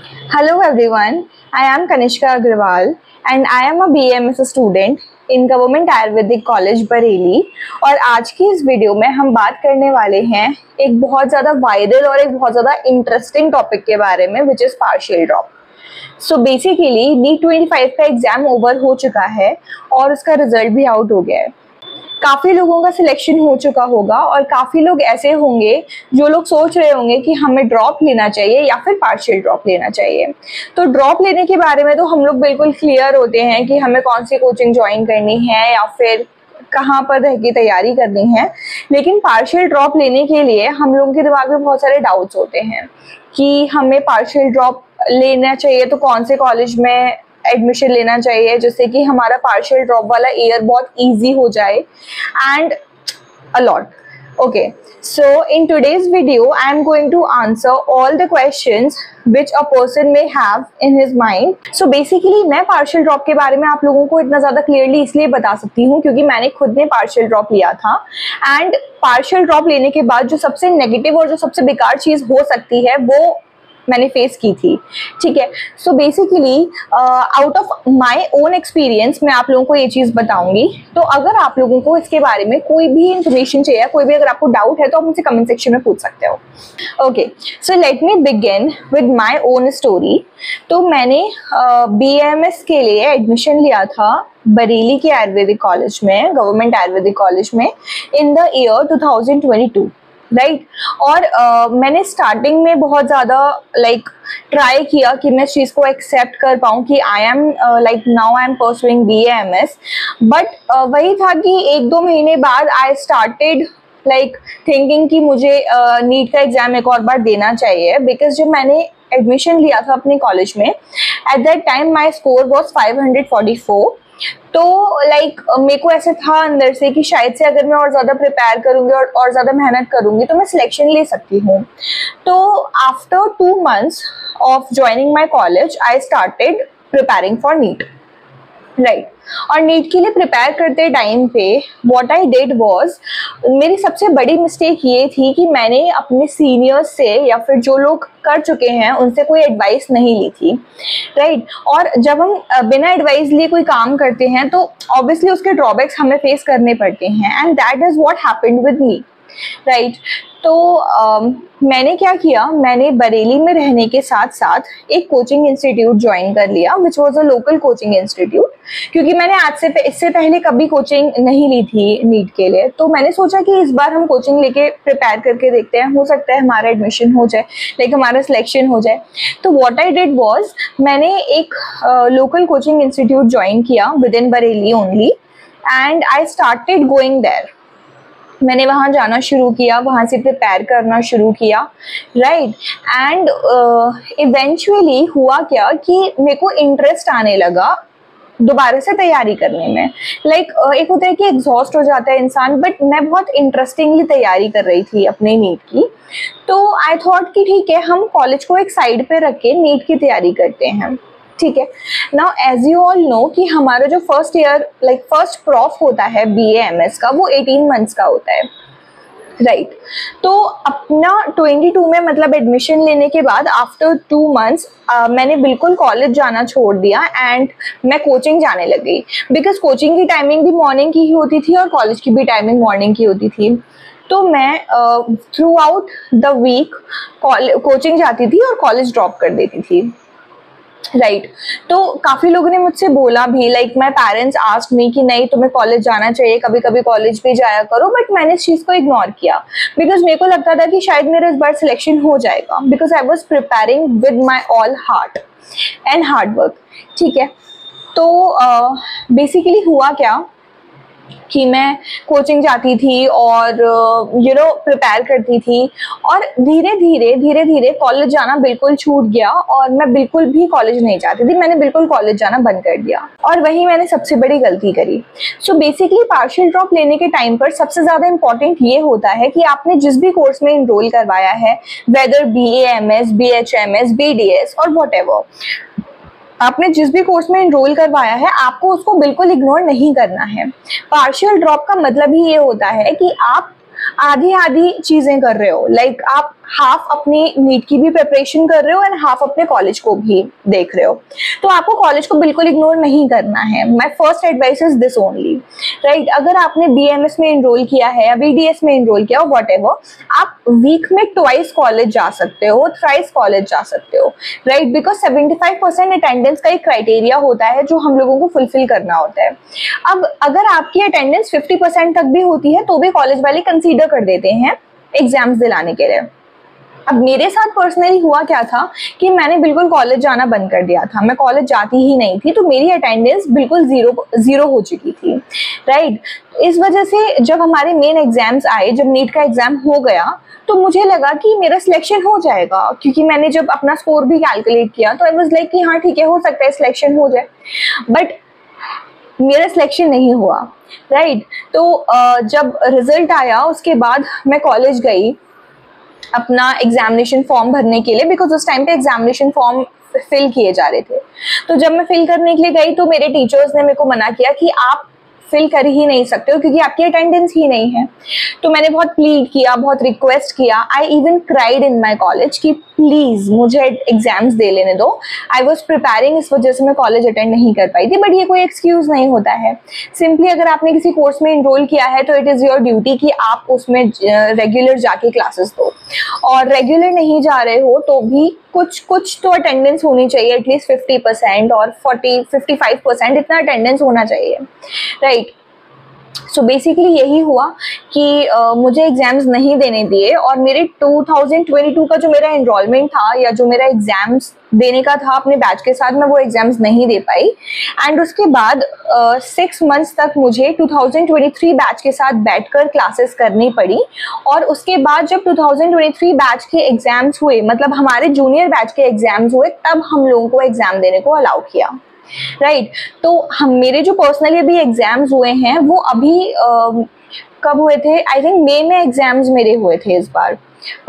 Hello everyone, I am Kanishka Agrawal and I am a BAMS student in government Ayurvedic college Bareilly. और आज की इस video में हम बात करने वाले हैं एक बहुत ज़्यादा वायरल और एक बहुत ज़्यादा इंटरेस्टिंग टॉपिक के बारे में, which is partial drop. So basically NEET 25 का एग्ज़ाम ओवर हो चुका है और उसका रिजल्ट भी आउट हो गया है। काफ़ी लोगों का सिलेक्शन हो चुका होगा और काफ़ी लोग ऐसे होंगे जो लोग सोच रहे होंगे कि हमें ड्रॉप लेना चाहिए या फिर पार्शियल ड्रॉप लेना चाहिए। तो ड्रॉप लेने के बारे में तो हम लोग बिल्कुल क्लियर होते हैं कि हमें कौन सी कोचिंग ज्वाइन करनी है या फिर कहाँ पर रह के तैयारी करनी है। लेकिन पार्शियल ड्रॉप लेने के लिए हम लोगों के दिमाग में बहुत सारे डाउट्स होते हैं कि हमें पार्शियल ड्रॉप लेना चाहिए तो कौन से कॉलेज में एडमिशन लेना चाहिए जिससे कि हमारा पार्शियल ड्रॉप वाला ईयर बहुत इजी हो जाए and a lot. Okay, so in today's video I am going to answer all the questions which a person may have in his mind. So basically मैं partial drop के बारे में आप लोगों को इतना ज़्यादा clearly इसलिए बता सकती हूँ क्योंकि मैंने खुद ने partial drop लिया था and partial drop लेने के बाद जो सबसे नेगेटिव और जो सबसे बेकार चीज़ हो सकती है वो मैंने फेस की थी। ठीक है, so basically out of my own experience मैं आप लोगों को ये चीज़ बताऊंगी। तो अगर आप लोगों को इसके बारे में कोई भी इंफॉर्मेशन चाहिए, कोई भी अगर आपको डाउट है तो आप मुझसे कमेंट सेक्शन में पूछ सकते हो। Okay, so let me begin with my own story. तो मैंने BAMS के लिए एडमिशन लिया था बरेली के आयुर्वेदिक कॉलेज में, गवर्नमेंट आयुर्वेदिक कॉलेज में, इन द ईयर 2022, राइट। और मैंने स्टार्टिंग में बहुत ज़्यादा ट्राई किया कि मैं इस चीज़ को एक्सेप्ट कर पाऊँ कि I am now I am pursuing BAMS। But वही था कि 1-2 महीने बाद आई स्टार्टेड थिंकिंग कि मुझे नीट का एग्ज़ाम एक और बार देना चाहिए। बिकॉज जब मैंने एडमिशन लिया था अपने कॉलेज में, at that time my score was 544। तो मेरे को ऐसे था अंदर से कि शायद से अगर मैं और ज़्यादा प्रिपेयर करूँगी और ज़्यादा मेहनत करूँगी तो मैं सिलेक्शन ले सकती हूँ। तो after 2 months of joining my college I started preparing for NEET, right. और नीट के लिए प्रिपेयर करते टाइम पे व्हाट आई डिड वाज, मेरी सबसे बड़ी मिस्टेक ये थी कि मैंने अपने सीनियर्स से या फिर जो लोग कर चुके हैं उनसे कोई एडवाइस नहीं ली थी, राइट। और जब हम बिना एडवाइस लिए कोई काम करते हैं तो ऑब्वियसली उसके ड्रॉबैक्स हमें फेस करने पड़ते हैं and that is what happened with me, right. तो मैंने क्या किया, मैंने बरेली में रहने के साथ साथ एक कोचिंग इंस्टीट्यूट ज्वाइन कर लिया which was a local coaching institute. क्योंकि मैंने इससे पहले कभी कोचिंग नहीं ली थी नीट के लिए, तो मैंने सोचा कि इस बार हम कोचिंग लेके प्रिपेयर करके देखते हैं, हो सकता है हमारा एडमिशन हो जाए, हमारा सिलेक्शन हो जाए। तो व्हाट आई डिड वाज, मैंने एक लोकल कोचिंग इंस्टीट्यूट ज्वाइन किया within Bareilly only and I started going there. मैंने वहाँ जाना शुरू किया, वहाँ से प्रिपेयर करना शुरू किया, राइट। एंड इवेंचुअली हुआ क्या कि मेरे को इंटरेस्ट आने लगा दोबारा से तैयारी करने में। एक होता है कि एग्जॉस्ट हो जाता है इंसान, बट मैं बहुत इंटरेस्टिंगली तैयारी कर रही थी अपने नीट की। तो आई थॉट कि ठीक है, हम कॉलेज को एक साइड पे रख के नीट की तैयारी करते हैं, ठीक है। Now as you all know कि हमारा जो फर्स्ट ईयर फर्स्ट प्रॉफ होता है BAMS का, वो 18 months का होता है, राइट। तो अपना 22 में मतलब एडमिशन लेने के बाद आफ्टर 2 months मैंने बिल्कुल कॉलेज जाना छोड़ दिया एंड मैं कोचिंग जाने लग गई। बिकॉज कोचिंग की टाइमिंग भी मॉर्निंग की ही होती थी और कॉलेज की भी टाइमिंग मॉर्निंग की होती थी। तो मैं throughout the week coaching जाती थी और कॉलेज ड्रॉप कर देती थी, राइट। तो काफ़ी लोगों ने मुझसे बोला भी, माई पेरेंट्स आस्क्ड मी कि नहीं तुम्हें कॉलेज जाना चाहिए, कभी कभी कॉलेज भी जाया करो। बट मैंने इस चीज़ को इग्नोर किया बिकॉज मेरे को लगता था कि शायद मेरा इस बार सिलेक्शन हो जाएगा, because I was preparing with my all heart and hard work, ठीक है। तो बेसिकली हुआ क्या कि मैं कोचिंग जाती थी और प्रिपेयर करती थी और धीरे धीरे कॉलेज जाना बिल्कुल छूट गया और मैं बिल्कुल भी कॉलेज नहीं जाती थी। मैंने बिल्कुल कॉलेज जाना बंद कर दिया और वही मैंने सबसे बड़ी गलती करी। सो बेसिकली पार्शियल ड्रॉप लेने के टाइम पर सबसे ज़्यादा इंपॉर्टेंट ये होता है कि आपने जिस भी कोर्स में इनरोल करवाया है, वेदर BAMS, BHMS, BDS और व्हाटएवर, आपने जिस भी कोर्स में इनरोल करवाया है आपको उसको बिल्कुल इग्नोर नहीं करना है। पार्शियल ड्रॉप का मतलब ही ये होता है कि आप आधी चीज़ें कर रहे हो, आप हाफ अपनी नीट की भी प्रिपरेशन कर रहे हो एंड हाफ अपने कॉलेज को भी देख रहे हो। तो आपको कॉलेज को बिल्कुल इग्नोर नहीं करना है। My first advice is this only, right. अगर आपने BMS में एनरोल किया है या BDS में एनरोल किया हो, व्हाटएवर, आप वीक में ट्वाइस कॉलेज जा सकते हो, थ्राइस कॉलेज जा सकते हो, राइट। बिकॉज 75% अटेंडेंस का एक क्राइटेरिया होता है जो हम लोगों को फुलफिल करना होता है। अब अगर आपकी अटेंडेंस 50% तक भी होती है तो भी कॉलेज वाले कंसीडर कर देते हैं एग्जाम्स दिलाने के लिए। अब मेरे साथ पर्सनली हुआ क्या था कि मैंने बिल्कुल कॉलेज जाना बंद कर दिया था, मैं कॉलेज जाती ही नहीं थी, तो मेरी अटेंडेंस बिल्कुल जीरो हो चुकी थी, राइट। इस वजह से जब हमारे मेन एग्जाम्स आए, जब नीट का एग्जाम हो गया, तो मुझे लगा कि मेरा सिलेक्शन हो जाएगा, क्योंकि मैंने जब अपना स्कोर भी कैलकुलेट किया तो आई वाज लाइक कि हाँ ठीक है, हो सकता है सिलेक्शन हो जाए, बट मेरा सिलेक्शन नहीं हुआ, राइट। तो जब रिजल्ट आया उसके बाद मैं कॉलेज गई अपना एग्जामिनेशन फॉर्म भरने के लिए, बिकॉज उस टाइम पे एग्जामिनेशन फॉर्म फिल किए जा रहे थे। तो जब मैं फिल करने के लिए गई तो मेरे टीचर्स ने मेरे को मना किया कि आप फिल कर ही नहीं सकते हो क्योंकि आपकी अटेंडेंस ही नहीं है। तो मैंने बहुत प्लीड किया, बहुत रिक्वेस्ट किया, I even cried in my college कि प्लीज मुझे एग्जाम्स दे लेने दो। आई वॉज प्रिपेयरिंग, इस वजह से मैं कॉलेज अटेंड नहीं कर पाई थी, बट ये कोई एक्सक्यूज नहीं होता है। सिंपली अगर आपने किसी कोर्स में इनरोल किया है तो इट इज़ योर ड्यूटी कि आप उसमें रेगुलर जाके क्लासेस दो, और रेगुलर नहीं जा रहे हो तो भी कुछ तो अटेंडेंस होनी चाहिए, एटलीस्ट 50% और 55% इतना अटेंडेंस होना चाहिए, राइट। सो बेसिकली यही हुआ कि मुझे एग्जाम्स नहीं देने दिए, और मेरे 2022 का जो मेरा एनरोलमेंट था या जो मेरा एग्जाम्स देने का था अपने बैच के साथ, मैं वो एग्जाम्स नहीं दे पाई। एंड उसके बाद 6 मंथ्स तक मुझे 2023 बैच के साथ बैठकर क्लासेस करनी पड़ी, और उसके बाद जब 2023 बैच के एग्जाम्स हुए, मतलब हमारे जूनियर बैच के एग्जाम्स हुए, तब हम लोगों को एग्जाम देने को अलाउ किया, राइट। तो हम मेरे जो पर्सनली अभी एग्जाम्स हुए हैं वो अभी कब हुए थे, आई थिंक मई में एग्जाम्स मेरे हुए थे इस बार।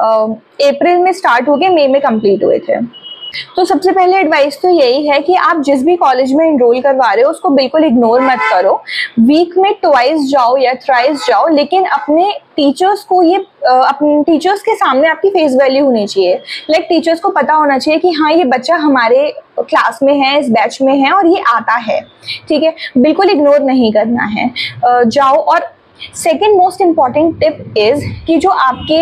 अप्रैल में स्टार्ट हो गए, मई में कंप्लीट हुए थे। तो सबसे पहले एडवाइस तो यही है कि आप जिस भी कॉलेज में एनरोल करवा रहे हो उसको बिल्कुल इग्नोर मत करो। वीक में ट्वाइस जाओ या थ्राइस जाओ, लेकिन अपने टीचर्स को ये अपने टीचर्स के सामने आपकी फेस वैल्यू होनी चाहिए। लाइक टीचर्स को पता होना चाहिए कि हाँ ये बच्चा हमारे क्लास में है, इस बैच में है और ये आता है, ठीक है। बिल्कुल इग्नोर नहीं करना है, जाओ। और second most important tip is कि जो आपके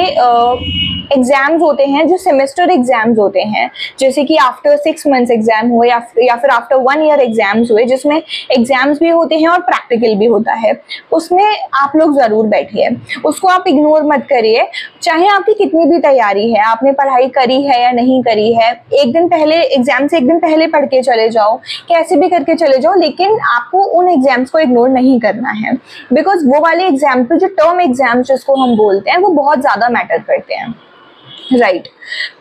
एग्जाम्स होते हैं, जो सेमेस्टर एग्जाम्स होते हैं, जैसे कि आफ्टर 6 मंथ्स एग्जाम हुए या फिर आफ्टर 1 ईयर एग्जाम्स हुए, जिसमें एग्जाम्स भी होते हैं और प्रैक्टिकल भी होता है, उसमें आप लोग ज़रूर बैठिए, उसको आप इग्नोर मत करिए। चाहे आपकी कितनी भी तैयारी है, आपने पढ़ाई करी है या नहीं करी है, एक दिन पहले एग्जाम से एक दिन पहले पढ़ के चले जाओ, कैसे भी करके चले जाओ, लेकिन आपको उन एग्जाम्स को इग्नोर नहीं करना है। बिकॉज वो वाले एग्जाम्पल, जो टर्म एग्जाम्स जिसको हम बोलते हैं, वो बहुत ज़्यादा मैटर करते हैं, राइट।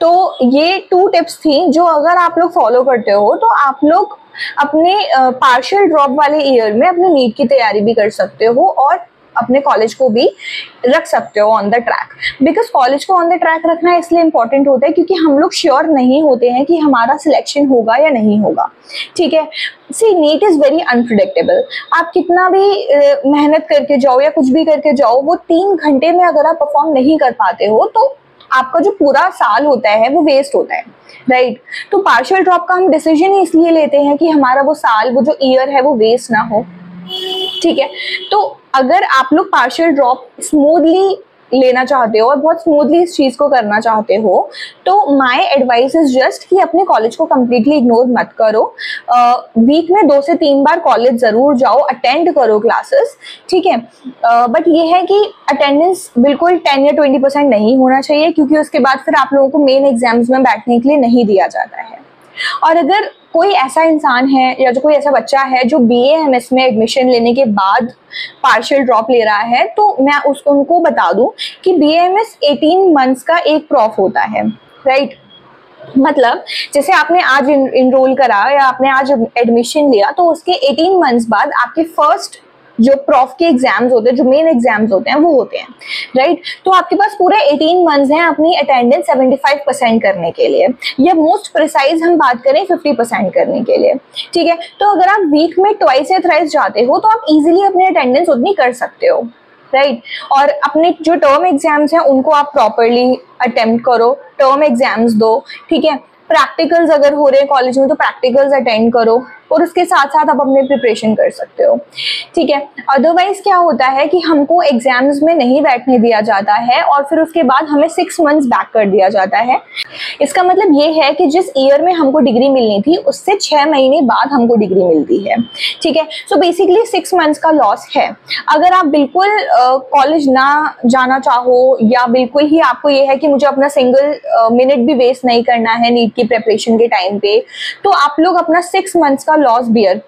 तो ये 2 टिप्स थी जो अगर आप लोग फॉलो करते हो तो आप लोग अपने पार्शियल ड्रॉप वाले ईयर में अपने नीट की तैयारी भी कर सकते हो और अपने कॉलेज को भी रख सकते हो on the track. Because college को ऑन द ट्रैक रखना इसलिए इंपॉर्टेंट होता है क्योंकि हम लोग श्योर नहीं होते हैं कि हमारा सिलेक्शन होगा या नहीं होगा, ठीक है। C NEET is very unpredictable. आप कितना भी मेहनत करके जाओ या कुछ भी करके जाओ, वो 3 घंटे में अगर आप परफॉर्म नहीं कर पाते हो तो आपका जो पूरा साल होता है वो वेस्ट होता है, राइट। तो पार्शियल ड्रॉप का हम डिसीजन ही इसलिए लेते हैं कि हमारा वो साल, वो जो ईयर है वो वेस्ट ना हो, ठीक है। तो अगर आप लोग पार्शियल ड्रॉप स्मूथली लेना चाहते हो और बहुत स्मूथली इस चीज़ को करना चाहते हो तो माय एडवाइस इज जस्ट कि अपने कॉलेज को कम्प्लीटली इग्नोर मत करो। वीक में 2 से 3 बार कॉलेज ज़रूर जाओ, अटेंड करो क्लासेस, ठीक है। बट ये है कि अटेंडेंस बिल्कुल 10 या 20% नहीं होना चाहिए, क्योंकि उसके बाद फिर आप लोगों को मेन एग्जाम्स में बैठने के लिए नहीं दिया जाता है। और अगर कोई ऐसा इंसान है या जो कोई ऐसा बच्चा है जो BAMS में एडमिशन लेने के बाद पार्शियल ड्रॉप ले रहा है, तो मैं उनको बता दूं कि BAMS 18 मंथ्स का एक प्रॉफ होता है, राइट। मतलब जैसे आपने आज इनरोल करा या आपने आज एडमिशन लिया, तो उसके 18 मंथ्स बाद आपके फर्स्ट जो प्रॉफ के एग्जाम्स होते हैं, जो मेन एग्जाम्स होते हैं, वो होते हैं, राइट। तो आपके पास पूरे 18 मंथ्स हैं अपनी अटेंडेंस 75% करने के लिए, या मोस्ट प्रिसाइज हम बात करें 50% करने के लिए, ठीक है। तो अगर आप वीक में ट्वाइस या थ्राइस जाते हो तो आप इजीली अपनी अटेंडेंस उतनी कर सकते हो, राइट। और अपने जो टर्म एग्जाम्स हैं उनको आप प्रॉपरली अटेम्प्ट करो, टर्म एग्जाम्स दो, ठीक है। प्रैक्टिकल्स अगर हो रहे हैं कॉलेज में तो प्रैक्टिकल्स अटेंड करो, और उसके साथ साथ आप अपने प्रिपरेशन कर सकते हो, ठीक है। अदरवाइज क्या होता है कि हमको एग्जाम्स में नहीं बैठने दिया जाता है और फिर उसके बाद हमें 6 मंथ्स बैक कर दिया जाता है। इसका मतलब ये है कि जिस ईयर में हमको डिग्री मिलनी थी उससे 6 महीने बाद हमको डिग्री मिलती है, ठीक है। सो बेसिकली 6 मंथ्स का लॉस है। अगर आप बिल्कुल कॉलेज ना जाना चाहो या बिल्कुल ही आपको ये है कि मुझे अपना सिंगल मिनट भी वेस्ट नहीं करना है नीट की प्रिपरेशन के टाइम पे, तो आप लोग अपना 6 मंथ्स का लॉस बियर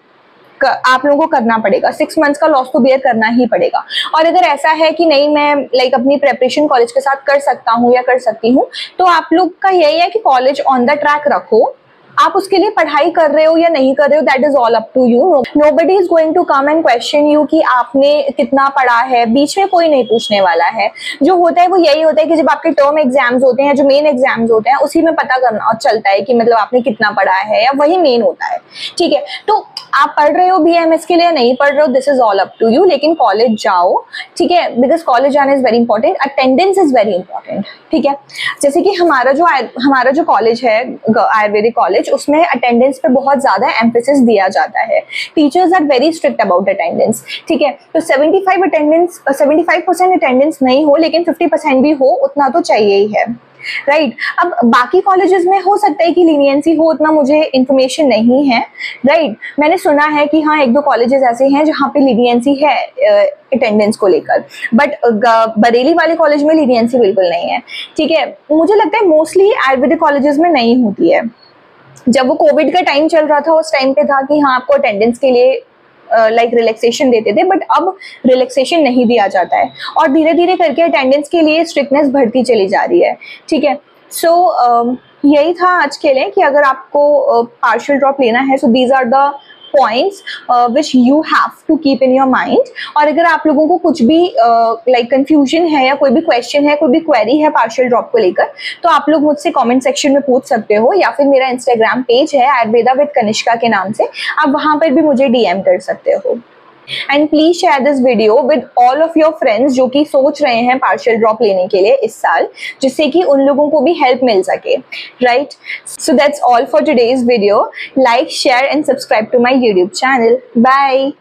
आप लोगों को करना पड़ेगा। 6 मंथ्स का लॉस तो बियर करना ही पड़ेगा। और अगर ऐसा है कि नहीं मैं अपनी प्रेपरेशन कॉलेज के साथ कर सकता हूँ या कर सकती हूँ, तो आप लोग का यही है कि कॉलेज ऑन द ट्रैक रखो। आप उसके लिए पढ़ाई कर रहे हो या नहीं कर रहे हो, that is all up to you. Nobody is going to come and question you कि आपने कितना पढ़ा है, बीच में कोई नहीं पूछने वाला है। जो होता है वो यही होता है कि जब आपके टर्म एग्जाम्स होते हैं, जो मेन एग्जाम्स होते हैं, उसी में पता करना चलता है कि मतलब आपने कितना पढ़ा है, या वही मेन होता है, ठीक है। तो आप पढ़ रहे हो BMS के लिए, नहीं पढ़ रहे हो, this is all up to you, लेकिन कॉलेज जाओ, ठीक है, बिकॉज कॉलेज जाना is very important, attendance is very important, ठीक है। जैसे कि हमारा जो कॉलेज है आयुर्वेदिक कॉलेज, उसमें अटेंडेंस पे बहुत ज्यादा एम्फेसिस दिया जाता है। Teachers are very strict about attendance, ठीक है। तो 75% अटेंडेंस नहीं हो, लेकिन 50% भी हो, उतना तो चाहिए ही है, राइट। अब बाकी कॉलेजेस में हो सकता है कि लीनियंसी हो, उतना मुझे इन्फॉर्मेशन नहीं है, राइट। मैंने सुना है कि हाँ 1-2 कॉलेजेस ऐसे हैं जहाँ पे लीनियंसी है अटेंडेंस को लेकर, बट बरेली वाले कॉलेज में लीनियंसी बिल्कुल नहीं है, ठीक है। मुझे लगता है मोस्टली आयुर्वेदिक कॉलेजेस में नहीं होती है। जब वो कोविड का टाइम चल रहा था, उस टाइम पे था कि हाँ आपको अटेंडेंस के लिए रिलैक्सेशन देते थे, बट अब रिलैक्सेशन नहीं दिया जाता है, और धीरे धीरे करके अटेंडेंस के लिए स्ट्रिक्टनेस बढ़ती चली जा रही है, ठीक है। सो यही था आज के लिए कि अगर आपको पार्शियल ड्रॉप लेना है, so these are the points which you have to keep in your mind. और अगर आप लोगों को कुछ भी कंफ्यूजन है या कोई भी क्वेश्चन है, कोई भी क्वेरी है पार्शियल ड्रॉप को लेकर, तो आप लोग मुझसे कमेंट सेक्शन में पूछ सकते हो, या फिर मेरा इंस्टाग्राम पेज है आयुर्वेदा विद कनिष्का के नाम से, आप वहां पर भी मुझे DM कर सकते हो। And please share this video with all of your friends जो कि सोच रहे हैं पार्शियल ड्रॉप लेने के लिए इस साल, जिससे कि उन लोगों को भी हेल्प मिल सके, right. So that's all for today's video. Like, share and subscribe to my YouTube channel. Bye.